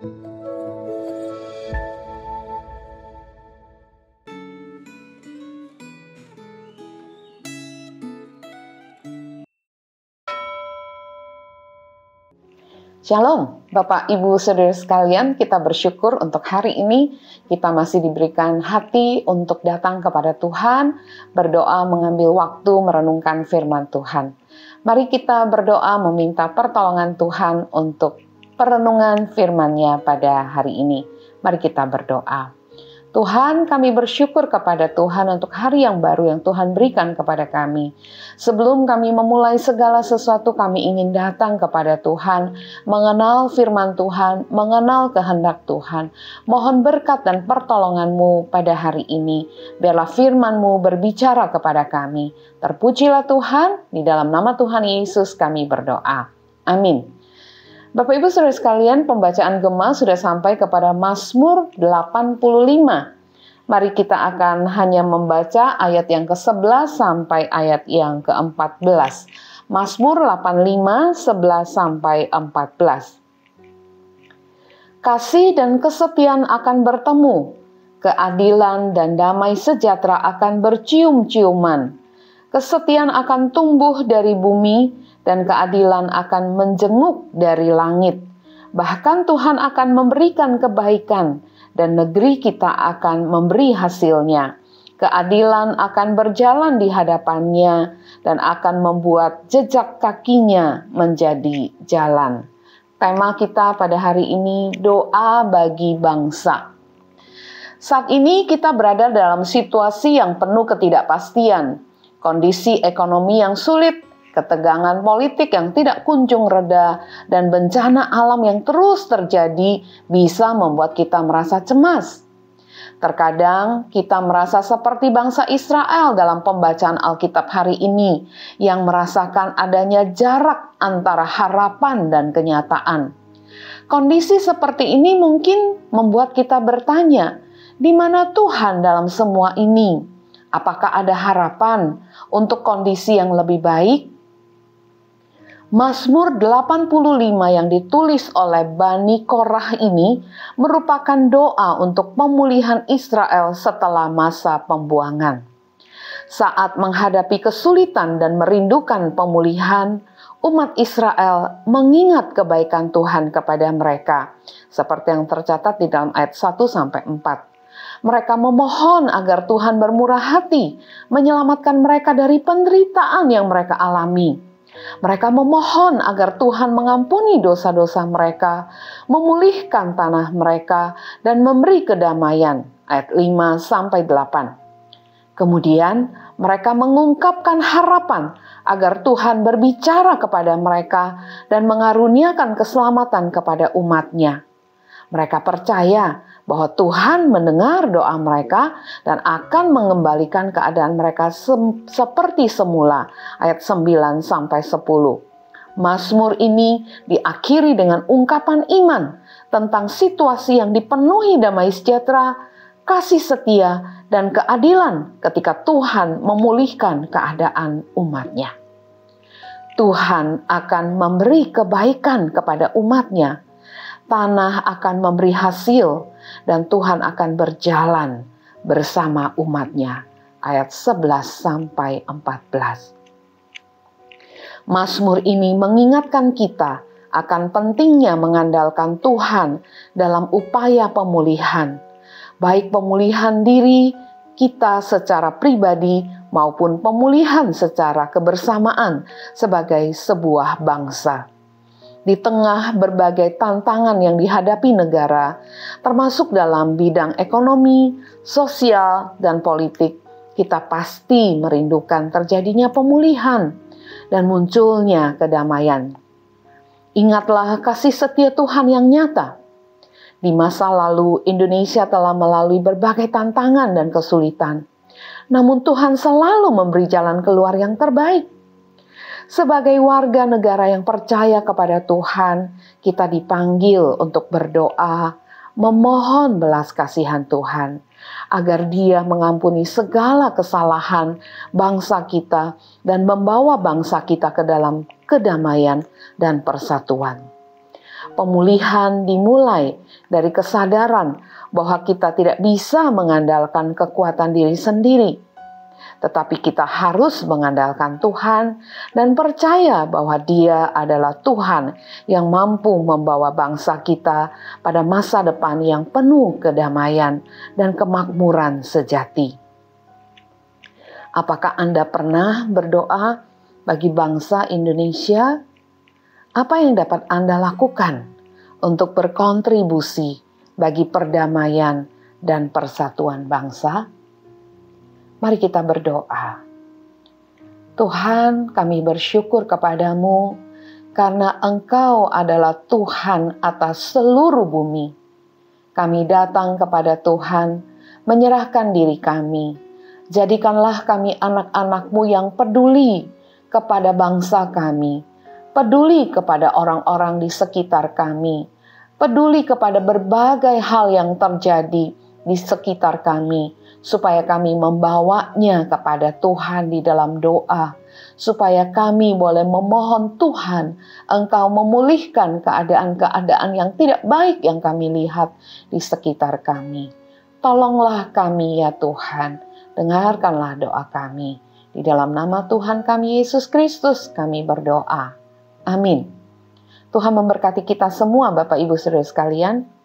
Shalom, Bapak, Ibu, Saudara sekalian, kita bersyukur untuk hari ini kita masih diberikan hati untuk datang kepada Tuhan, berdoa mengambil waktu merenungkan firman Tuhan. Mari kita berdoa meminta pertolongan Tuhan untuk perenungan firman-Nya pada hari ini. Mari kita berdoa. Tuhan, kami bersyukur kepada Tuhan untuk hari yang baru yang Tuhan berikan kepada kami. Sebelum kami memulai segala sesuatu, kami ingin datang kepada Tuhan, mengenal firman Tuhan, mengenal kehendak Tuhan. Mohon berkat dan pertolongan-Mu pada hari ini. Biarlah firman-Mu berbicara kepada kami. Terpujilah Tuhan, di dalam nama Tuhan Yesus kami berdoa. Amin. Bapak Ibu Saudara sekalian, pembacaan Gema sudah sampai kepada Mazmur 85. Mari kita akan hanya membaca ayat yang ke-11 sampai ayat yang ke-14. Mazmur 85, 11 sampai 14. Kasih dan kesetiaan akan bertemu, keadilan dan damai sejahtera akan bercium-ciuman. Kesetiaan akan tumbuh dari bumi, dan keadilan akan menjenguk dari langit. Bahkan Tuhan akan memberikan kebaikan, dan negeri kita akan memberi hasilnya. Keadilan akan berjalan di hadapannya, dan akan membuat jejak kakinya menjadi jalan. Tema kita pada hari ini, doa bagi bangsa. Saat ini kita berada dalam situasi yang penuh ketidakpastian, kondisi ekonomi yang sulit, ketegangan politik yang tidak kunjung reda, dan bencana alam yang terus terjadi bisa membuat kita merasa cemas. Terkadang kita merasa seperti bangsa Israel dalam pembacaan Alkitab hari ini yang merasakan adanya jarak antara harapan dan kenyataan. Kondisi seperti ini mungkin membuat kita bertanya, di mana Tuhan dalam semua ini? Apakah ada harapan untuk kondisi yang lebih baik? Mazmur 85 yang ditulis oleh Bani Korah ini merupakan doa untuk pemulihan Israel setelah masa pembuangan. Saat menghadapi kesulitan dan merindukan pemulihan, umat Israel mengingat kebaikan Tuhan kepada mereka, seperti yang tercatat di dalam ayat 1-4. Mereka memohon agar Tuhan bermurah hati, menyelamatkan mereka dari penderitaan yang mereka alami. Mereka memohon agar Tuhan mengampuni dosa-dosa mereka, memulihkan tanah mereka, dan memberi kedamaian. Ayat 5-8. Kemudian mereka mengungkapkan harapan agar Tuhan berbicara kepada mereka dan mengaruniakan keselamatan kepada umat-Nya. Mereka percaya bahwa Tuhan mendengar doa mereka dan akan mengembalikan keadaan mereka seperti semula. Ayat 9-10. Mazmur ini diakhiri dengan ungkapan iman tentang situasi yang dipenuhi damai sejahtera, kasih setia, dan keadilan ketika Tuhan memulihkan keadaan umat-Nya. Tuhan akan memberi kebaikan kepada umat-Nya. Tanah akan memberi hasil, dan Tuhan akan berjalan bersama umat-Nya. Ayat 11-14. Mazmur ini mengingatkan kita akan pentingnya mengandalkan Tuhan dalam upaya pemulihan, baik pemulihan diri kita secara pribadi maupun pemulihan secara kebersamaan sebagai sebuah bangsa. Di tengah berbagai tantangan yang dihadapi negara, termasuk dalam bidang ekonomi, sosial, dan politik, kita pasti merindukan terjadinya pemulihan dan munculnya kedamaian. Ingatlah kasih setia Tuhan yang nyata. Di masa lalu, Indonesia telah melalui berbagai tantangan dan kesulitan. Namun Tuhan selalu memberi jalan keluar yang terbaik. Sebagai warga negara yang percaya kepada Tuhan, kita dipanggil untuk berdoa, memohon belas kasihan Tuhan, agar Dia mengampuni segala kesalahan bangsa kita dan membawa bangsa kita ke dalam kedamaian dan persatuan. Pemulihan dimulai dari kesadaran bahwa kita tidak bisa mengandalkan kekuatan diri sendiri, tetapi kita harus mengandalkan Tuhan dan percaya bahwa Dia adalah Tuhan yang mampu membawa bangsa kita pada masa depan yang penuh kedamaian dan kemakmuran sejati. Apakah Anda pernah berdoa bagi bangsa Indonesia? Apa yang dapat Anda lakukan untuk berkontribusi bagi perdamaian dan persatuan bangsa? Mari kita berdoa. Tuhan, kami bersyukur kepadamu karena Engkau adalah Tuhan atas seluruh bumi. Kami datang kepada Tuhan, menyerahkan diri kami. Jadikanlah kami anak-anak-Mu yang peduli kepada bangsa kami, peduli kepada orang-orang di sekitar kami, peduli kepada berbagai hal yang terjadi di sekitar kami, supaya kami membawanya kepada Tuhan di dalam doa, supaya kami boleh memohon Tuhan, Engkau memulihkan keadaan-keadaan yang tidak baik yang kami lihat di sekitar kami. Tolonglah kami ya Tuhan, dengarkanlah doa kami. Di dalam nama Tuhan kami Yesus Kristus kami berdoa. Amin. Tuhan memberkati kita semua Bapak Ibu Saudara sekalian.